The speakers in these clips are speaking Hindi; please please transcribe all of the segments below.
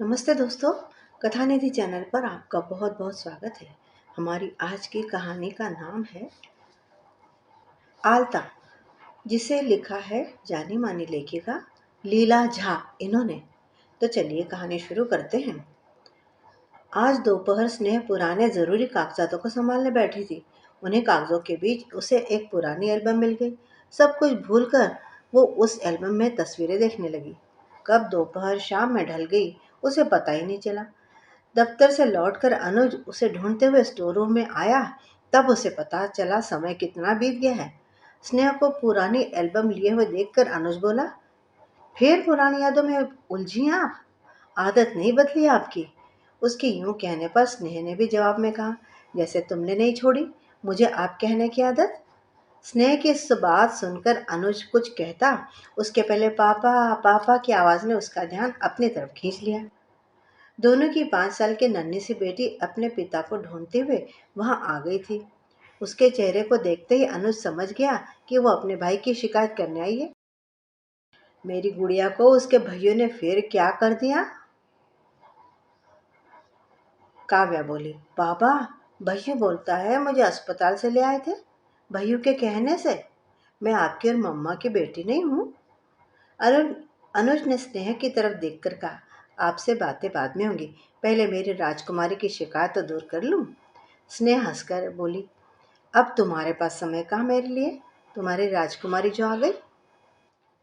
नमस्ते दोस्तों। कथा निधि चैनल पर आपका बहुत बहुत स्वागत है। हमारी आज की कहानी का नाम है आलता, जिसे लिखा है जानी मानी लेखिका लीला झा इन्होंने। तो चलिए कहानी शुरू करते हैं। आज दोपहर स्नेह पुराने जरूरी कागजातों को संभालने बैठी थी। उन्हीं कागजों के बीच उसे एक पुरानी एल्बम मिल गई। सब कुछ भूलकर वो उस एल्बम में तस्वीरें देखने लगी। कब दोपहर शाम में ढल गई उसे पता ही नहीं चला। दफ्तर से लौटकर अनुज उसे ढूंढते हुए स्टोर रूम में आया। तब उसे पता चला समय कितना बीत गया है। स्नेहा को पुरानी एल्बम लिए हुए देखकर अनुज बोला, फिर पुरानी यादों में उलझी हैं आप? आदत नहीं बदली आपकी? उसके यूं कहने पर स्नेह ने भी जवाब में कहा, जैसे तुमने नहीं छोड़ी मुझे आप कहने की आदत। स्नेह की इस बात सुनकर अनुज कुछ कहता उसके पहले पापा पापा की आवाज ने उसका ध्यान अपनी तरफ खींच लिया। दोनों की 5 साल की नन्ही सी बेटी अपने पिता को ढूंढते हुए वहां आ गई थी। उसके चेहरे को देखते ही अनुज समझ गया कि वो अपने भाई की शिकायत करने आई है। मेरी गुड़िया को उसके भाइयों ने फिर क्या कर दिया? काव्या बोली, पापा भैया बोलता है मुझे अस्पताल से ले आए थे। भैया के कहने से मैं आपकी और मम्मा की बेटी नहीं हूँ। अरुण अनुज ने स्नेह की तरफ देखकर कहा, आपसे बातें बाद में होंगी, पहले मेरी राजकुमारी की शिकायत तो दूर कर लूं। स्नेह हंसकर बोली, अब तुम्हारे पास समय कहाँ मेरे लिए? तुम्हारी राजकुमारी जो आ गई।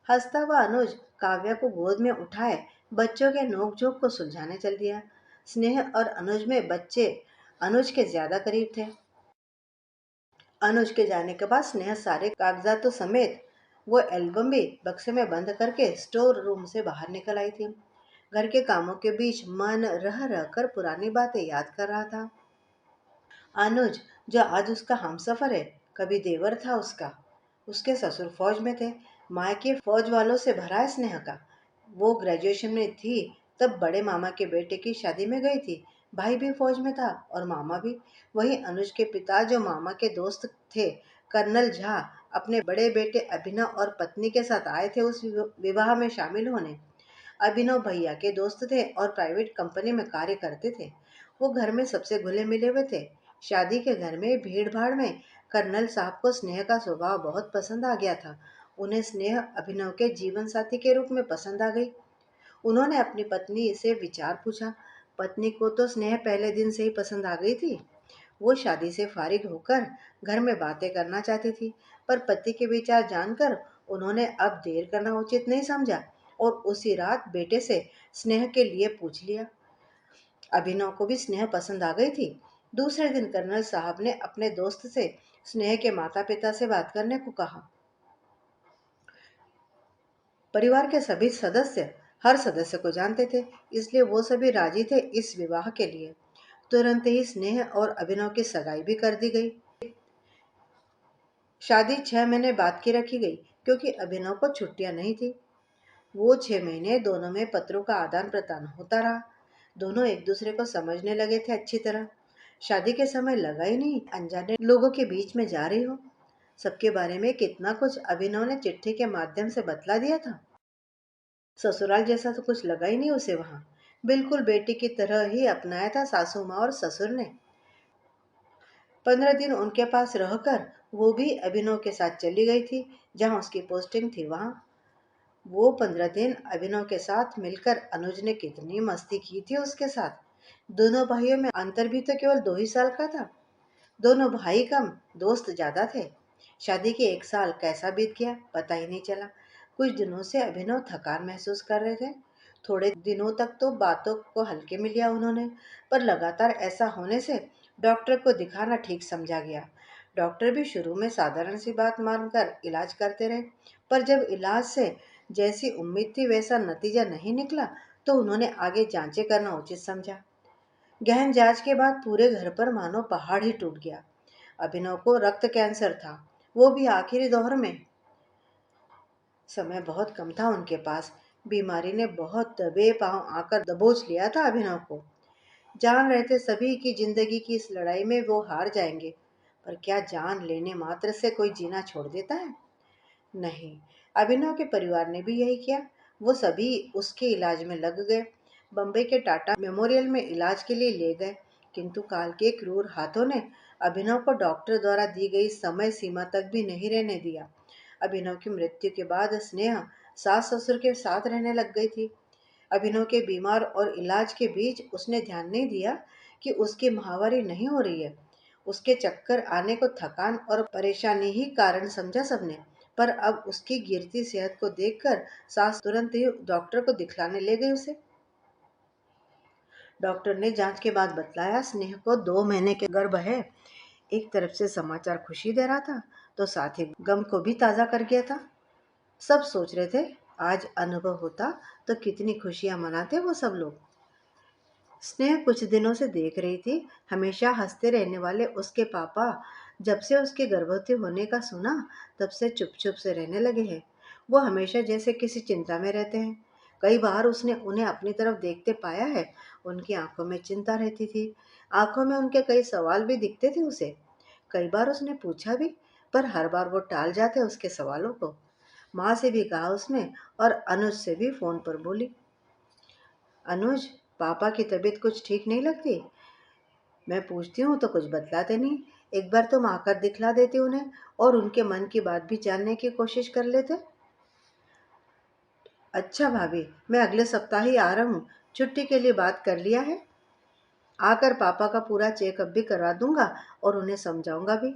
हंसता हुआ अनुज काव्या को गोद में उठाए बच्चों के नोकझोंक को सुलझाने चल दिया। स्नेह और अनुज में बच्चे अनुज के ज्यादा करीब थे। अनुज के जाने के बाद स्नेह सारे कागजातों समेत वो एल्बम भी बक्से में बंद करके स्टोर रूम से बाहर निकल आई थी। घर के कामों के बीच मन रह रह कर पुरानी बातें याद कर रहा था। अनुज जो आज उसका हमसफर है, कभी देवर था उसका। उसके ससुर फौज में थे। मायके फौज वालों से भरा है स्नेह का। वो ग्रेजुएशन में थी तब बड़े मामा के बेटे की शादी में गई थी। भाई भी फौज में था और मामा भी। वही अनुज के पिता जो मामा के दोस्त थे, कर्नल झा, अपने बड़े बेटे अभिनव और पत्नी के साथ आए थे उस विवाह में शामिल होने। अभिनव भैया के दोस्त थे और प्राइवेट कंपनी में कार्य करते थे। वो घर में सबसे घुले मिले हुए थे। शादी के घर में भीड़ भाड़ में कर्नल साहब को स्नेह का स्वभाव बहुत पसंद आ गया था। उन्हें स्नेह अभिनव के जीवन साथी के रूप में पसंद आ गई। उन्होंने अपनी पत्नी से विचार पूछा। पत्नी को तो स्नेह पहले दिन से ही पसंद आ गई थी। वो शादी से फारिग होकर घर में बातें करना चाहती थी, पर पति के विचार जानकर उन्होंने अब देर करना उचित नहीं समझा और उसी रात बेटे से स्नेह के लिए पूछ लिया। अभिनव को भी स्नेह पसंद आ गई थी। दूसरे दिन कर्नल साहब ने अपने दोस्त से स्नेह के माता पिता से बात करने को कहा। परिवार के सभी सदस्य हर सदस्य को जानते थे, इसलिए वो सभी राजी थे इस विवाह के लिए। तुरंत ही स्नेह और अभिनव की सगाई भी कर दी गई। शादी 6 महीने बाद की रखी गई क्योंकि अभिनव को छुट्टियां नहीं थी। वो 6 महीने दोनों में पत्रों का आदान प्रदान होता रहा। दोनों एक दूसरे को समझने लगे थे अच्छी तरह। शादी के समय लगा ही नहीं अनजाने लोगों के बीच में जा रही हो। सबके बारे में कितना कुछ अभिनव ने चिट्ठी के माध्यम से बतला दिया था। ससुराल जैसा तो कुछ लगा ही नहीं उसे वहां। बिल्कुल बेटी की तरह ही अपनाया था सासू माँ और ससुर ने। 15 दिन उनके पास रहकर वो भी अभिनव के साथ चली गई थी। जहां उसकी पोस्टिंग थी वहां वो 15 दिन अभिनव के साथ मिलकर अनुज ने कितनी मस्ती की थी उसके साथ। दोनों भाइयों में अंतर भी तो केवल 2 ही साल का था। दोनों भाई कम दोस्त ज्यादा थे। शादी के 1 साल कैसा बीत गया पता ही नहीं चला। कुछ दिनों से अभिनव थकान महसूस कर रहे थे। थोड़े दिनों तक तो बातों को हल्के में लिया उन्होंने, पर लगातार ऐसा होने से डॉक्टर को दिखाना ठीक समझा गया। डॉक्टर भी शुरू में साधारण सी बात मानकर इलाज करते रहे, पर जब इलाज से जैसी उम्मीद थी वैसा नतीजा नहीं निकला तो उन्होंने आगे जांचें करना उचित समझा। गहन जांच के बाद पूरे घर पर मानो पहाड़ ही टूट गया। अभिनव को रक्त कैंसर था, वो भी आखिरी दौर में। समय बहुत कम था उनके पास। बीमारी ने बहुत दबे पांव आकर दबोच लिया था अभिनव को। जान रहे थे सभी की जिंदगी की इस लड़ाई में वो हार जाएंगे, पर क्या जान लेने मात्र से कोई जीना छोड़ देता है? नहीं। अभिनव के परिवार ने भी यही किया। वो सभी उसके इलाज में लग गए। बम्बई के टाटा मेमोरियल में इलाज के लिए ले गए, किंतु काल के क्रूर हाथों ने अभिनव को डॉक्टर द्वारा दी गई समय सीमा तक भी नहीं रहने दिया। अभिनव की मृत्यु के बाद स्नेहा सास ससुर के साथ रहने लग गई थी। अभिनव के बीमार और इलाज के बीच उसने ध्यान नहीं दिया कि उसकी माहवारी नहीं हो रही है। उसके चक्कर आने को थकान और परेशानी ही कारण समझा सबने। पर अब उसकी गिरती सेहत को देखकर सास तुरंत ही डॉक्टर को दिखलाने ले गई उसे। डॉक्टर ने जांच के बाद बतलाया, स्नेह को 2 महीने के गर्भ है। एक तरफ से समाचार खुशी दे रहा था, तो साथ ही गम को भी ताज़ा कर गया था। सब सोच रहे थे, आज अनुभव होता तो कितनी खुशियां मनाते वो सब लोग। स्नेह कुछ दिनों से देख रही थी, हमेशा हंसते रहने वाले उसके पापा जब से उसके गर्भवती होने का सुना, तब से चुप चुप से रहने लगे हैं। वो हमेशा जैसे किसी चिंता में रहते हैं। कई बार उसने उन्हें अपनी तरफ देखते पाया है। उनकी आंखों में चिंता रहती थी, आंखों में उनके कई सवाल भी दिखते थे उसे। कई बार उसने पूछा भी, पर हर बार वो टाल जाते उसके सवालों को। माँ से भी कहा उसने, और अनुज से भी फोन पर बोली, अनुज, पापा की तबीयत कुछ ठीक नहीं लगती। मैं पूछती हूँ तो कुछ बतलाते नहीं। एक बार तुम आकर दिखला देती उन्हें, और उनके मन की बात भी जानने की कोशिश कर लेते। अच्छा भाभी, मैं अगले सप्ताह ही आ रहा हूँ। छुट्टी के लिए बात कर लिया है। आकर पापा का पूरा चेकअप भी करवा दूंगा और उन्हें समझाऊंगा भी।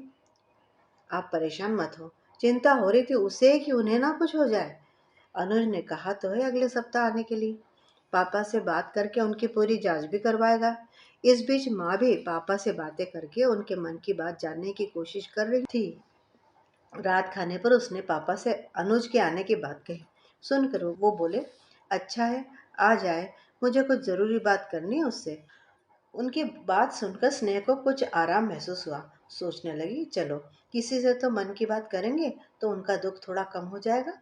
आप परेशान मत हो। चिंता हो रही थी उसे कि उन्हें ना कुछ हो जाए। अनुज ने कहा तो है अगले सप्ताह आने के लिए। पापा से बात करके उनकी पूरी जांच भी करवाएगा। इस बीच माँ भी पापा से बातें करके उनके मन की बात जानने की कोशिश कर रही थी। रात खाने पर उसने पापा से अनुज के आने की बात कही। सुनकर वो बोले, अच्छा है, आ जाए, मुझे कुछ जरूरी बात करनी है उससे। उनकी बात सुनकर स्नेह को कुछ आराम महसूस हुआ। सोचने लगी, चलो किसी से तो मन की बात करेंगे तो उनका दुख थोड़ा कम हो जाएगा।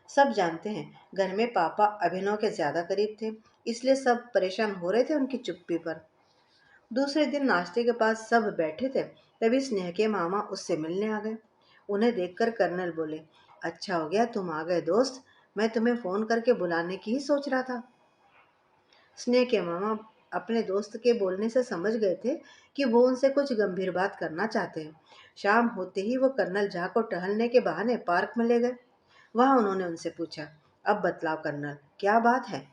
सब जानते हैं, घर में पापा अभिनव के ज्यादा करीब थे, इसलिए सब परेशान हो रहे थे उनकी चुप्पी पर। दूसरे दिन नाश्ते के पास सब बैठे थे, तभी स्नेह के मामा उससे मिलने आ गए। उन्हें देखकर कर्नल बोले, अच्छा हो गया तुम आ गए दोस्त, मैं तुम्हें फोन करके बुलाने की ही सोच रहा था। स्नेह के मामा अपने दोस्त के बोलने से समझ गए थे कि वो उनसे कुछ गंभीर बात करना चाहते हैं। शाम होते ही वो कर्नल झा को टहलने के बहाने पार्क में ले गए। वहां उन्होंने उनसे पूछा, अब बतलाओ कर्नल, क्या बात है।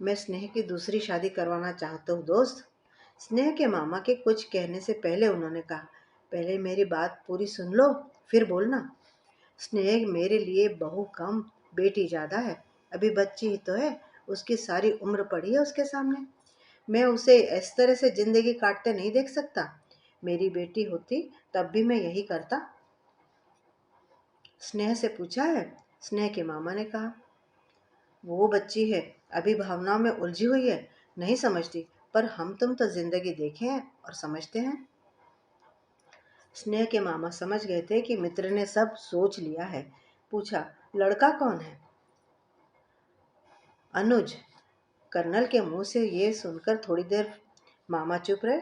मैं स्नेह की दूसरी शादी करवाना चाहता हूँ दोस्त। स्नेह के मामा के कुछ कहने से पहले उन्होंने कहा, पहले मेरी बात पूरी सुन लो, फिर बोलना। स्नेह मेरे लिए बहू कम, बेटी ज्यादा है। अभी बच्ची ही तो है, उसकी सारी उम्र पड़ी है उसके सामने। मैं उसे इस तरह से जिंदगी काटते नहीं देख सकता। मेरी बेटी होती तब भी मैं यही करता। स्नेह से पूछा है? स्नेह के मामा ने कहा, वो बच्ची है, अभी भावनाओं में उलझी हुई है, नहीं समझती। पर हम तुम तो जिंदगी देखे हैं और समझते हैं। स्नेह के मामा समझ गए थे कि मित्र ने सब सोच लिया है। पूछा, लड़का कौन है? अनुज। कर्नल के मुंह से ये सुनकर थोड़ी देर मामा चुप रहे।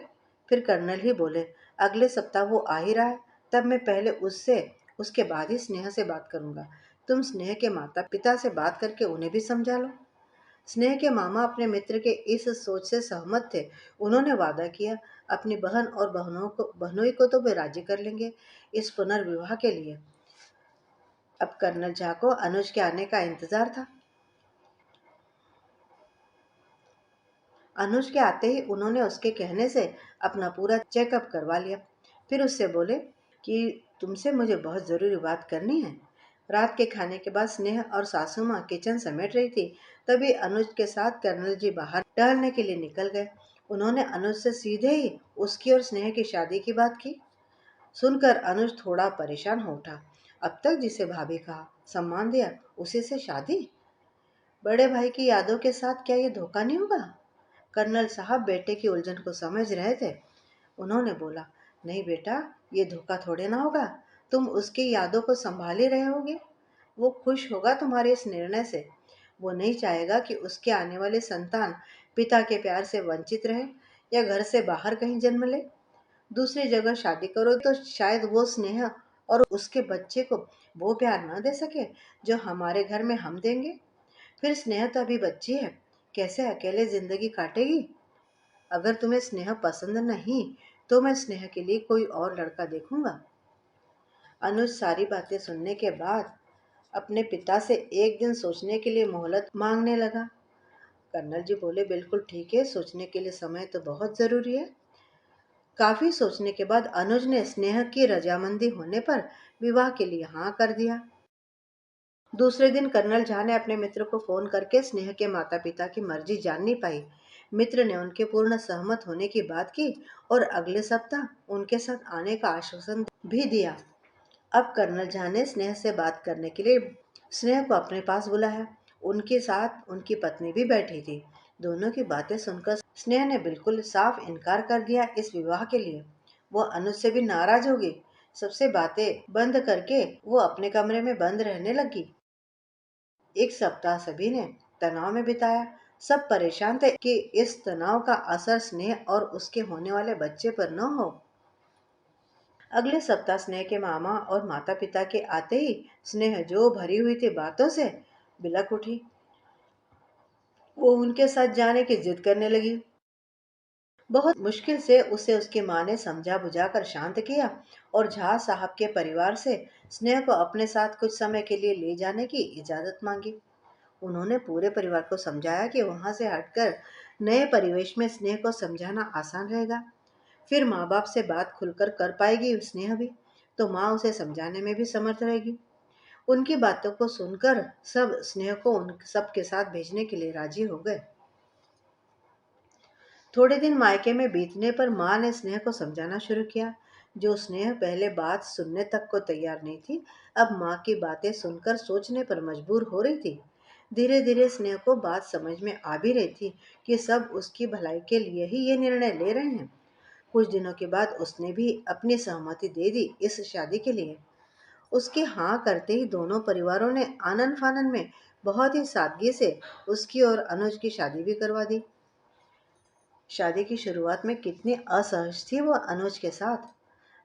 फिर कर्नल ही बोले, अगले सप्ताह वो आ ही रहा है, तब मैं पहले उससे, उसके बाद ही स्नेहा से बात करूंगा। तुम स्नेह के माता पिता से बात करके उन्हें भी समझा लो। स्नेह के मामा अपने मित्र के इस सोच से सहमत थे। उन्होंने वादा किया, अपनी बहन और बहनोई को तो वे राजी कर लेंगे इस पुनर्विवाह के लिए। अब कर्नल झा को अनुज के आने का इंतजार था। अनुज के आते ही उन्होंने उसके कहने से अपना पूरा चेकअप करवा लिया। फिर उससे बोले कि तुमसे मुझे बहुत ज़रूरी बात करनी है। रात के खाने के बाद स्नेह और सासू माँ किचन समेट रही थी, तभी अनुज के साथ कर्नल जी बाहर टहलने के लिए निकल गए। उन्होंने अनुज से सीधे ही उसकी और स्नेह की शादी की बात की। सुनकर अनुज थोड़ा परेशान हो उठा। अब तक जिसे भाभी कहा, सम्मान दिया, उसी से शादी? बड़े भाई की यादों के साथ क्या ये धोखा नहीं होगा? कर्नल साहब बेटे की उलझन को समझ रहे थे। उन्होंने बोला, नहीं बेटा, ये धोखा थोड़े ना होगा। तुम उसकी यादों को संभाल ही रहे होगे। वो खुश होगा तुम्हारे इस निर्णय से। वो नहीं चाहेगा कि उसके आने वाली संतान पिता के प्यार से वंचित रहे या घर से बाहर कहीं जन्म ले। दूसरी जगह शादी करो तो शायद वो स्नेह और उसके बच्चे को वो प्यार न दे सके जो हमारे घर में हम देंगे। फिर स्नेह तो अभी बच्ची है, कैसे अकेले जिंदगी काटेगी? अगर तुम्हें स्नेह पसंद नहीं तो मैं स्नेह के लिए कोई और लड़का देखूंगा। अनुज सारी बातें सुनने के बाद अपने पिता से एक दिन सोचने के लिए मोहलत मांगने लगा। कर्नल जी बोले, बिल्कुल ठीक है, सोचने के लिए समय तो बहुत जरूरी है। काफी सोचने के बाद अनुज ने स्नेह की रजामंदी होने पर विवाह के लिए हाँ कर दिया। दूसरे दिन कर्नल झा ने अपने मित्र को फोन करके स्नेह के माता पिता की मर्जी जाननी पाई। मित्र ने उनके पूर्ण सहमत होने की बात की और अगले सप्ताह उनके साथ आने का आश्वासन भी दिया। अब कर्नल झा ने स्नेह से बात करने के लिए स्नेह को अपने पास बुलाया। उनके साथ उनकी पत्नी भी बैठी थी। दोनों की बातें सुनकर स्नेह ने बिल्कुल साफ इनकार कर दिया इस विवाह के लिए। वो अनुज से भी नाराज हो गई। सबसे बातें बंद करके वो अपने कमरे में बंद रहने लगी। एक सप्ताह सभी ने तनाव में बिताया। सब परेशान थे कि इस तनाव का असर स्नेह और उसके होने वाले बच्चे पर न हो। अगले सप्ताह स्नेह के मामा और माता पिता के आते ही स्नेह जो भरी हुई थी बातों से बिलक उठी। वो उनके साथ जाने की जिद करने लगी। बहुत मुश्किल से उसे उसकी माँ ने समझा बुझा कर शांत किया और झा साहब के परिवार से स्नेह को अपने साथ कुछ समय के लिए ले जाने की इजाजत मांगी। उन्होंने पूरे परिवार को समझाया कि वहां से हटकर नए परिवेश में स्नेह को समझाना आसान रहेगा। फिर माँ बाप से बात खुलकर कर पाएगी स्नेह भी, तो माँ उसे समझाने में भी समर्थ रहेगी। उनकी बातों को सुनकर सब स्नेह को उन सबके साथ भेजने के लिए राजी हो गए। थोड़े दिन मायके में बीतने पर माँ ने स्नेह को समझाना शुरू किया। जो स्नेह पहले बात सुनने तक को तैयार नहीं थी, अब माँ की बातें सुनकर सोचने पर मजबूर हो रही थी। धीरे धीरे स्नेह को बात समझ में आ भी रही थी कि सब उसकी भलाई के लिए ही ये निर्णय ले रहे हैं। कुछ दिनों के बाद उसने भी अपनी सहमति दे दी इस शादी के लिए। उसके हाँ करते ही दोनों परिवारों ने आनन फानन में बहुत ही सादगी से उसकी और अनुज की शादी भी करवा दी। शादी की शुरुआत में कितनी असहज थी वो अनुज के साथ।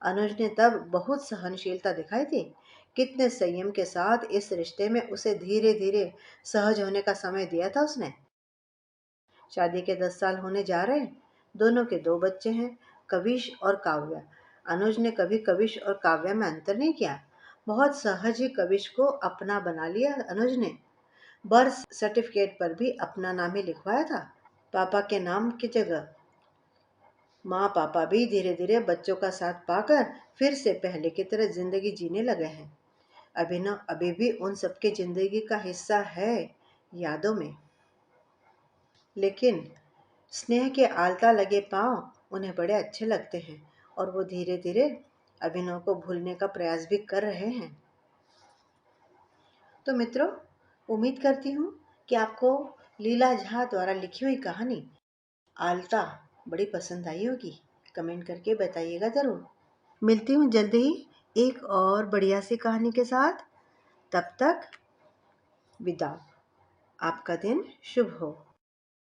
अनुज ने तब बहुत सहनशीलता दिखाई थी। कितने संयम के साथ इस रिश्ते में उसे धीरे धीरे सहज होने का समय दिया था उसने। शादी के 10 साल होने जा रहे हैं। दोनों के 2 बच्चे हैं, कविश और काव्या। अनुज ने कभी कविश और काव्या में अंतर नहीं किया। बहुत सहज ही कविश को अपना बना लिया अनुज ने। बर्थ सर्टिफिकेट पर भी अपना नाम ही लिखवाया था, पापा के नाम की जगह। माँ पापा भी धीरे धीरे बच्चों का साथ पाकर फिर से पहले की तरह जिंदगी जीने लगे हैं। अभिनव अभी भी उन सबकी जिंदगी का हिस्सा है, यादों में। लेकिन स्नेह के आलता लगे पांव उन्हें बड़े अच्छे लगते हैं और वो धीरे धीरे अभिनव को भूलने का प्रयास भी कर रहे हैं। तो मित्रों, उम्मीद करती हूँ कि आपको लीला झा द्वारा लिखी हुई कहानी आलता बड़ी पसंद आई होगी। कमेंट करके बताइएगा ज़रूर। मिलती हूँ जल्दी ही एक और बढ़िया सी कहानी के साथ। तब तक विदा। आपका दिन शुभ हो।